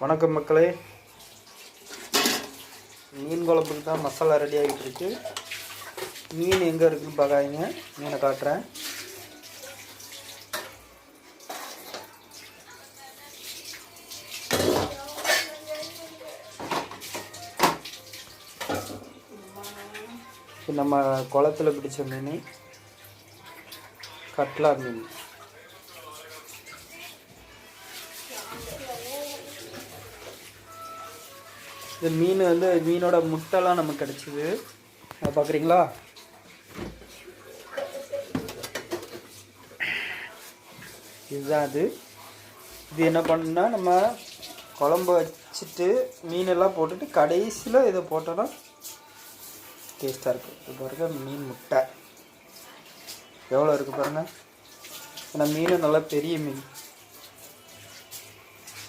வணக்கம் மக்களே, மீன் குழம்புக்கு தான் மசாலா ரெடி ஆகிட்டு இருக்கு. மீன் எங்கே இருக்குன்னு பார்க்காதீங்க, மீனை காட்டுறேன். இது நம்ம குளத்துல பிடிச்ச மீன், கட்லா மீன். இந்த மீன் மீனோட முட்டைலாம் நமக்கு கிடச்சிது. அதை பார்க்குறீங்களா? இதுதான் அது. இது என்ன பண்ணுன்னா, நம்ம குழம்பு வச்சுட்டு மீனெல்லாம் போட்டுட்டு கடைசியில் இதை போட்டோன்னா டேஸ்ட்டாக இருக்குது. இப்போ இருக்க மீன் முட்டை எவ்வளோ இருக்குது பாருங்கள். ஏன்னா மீன் நல்லா பெரிய மீன்.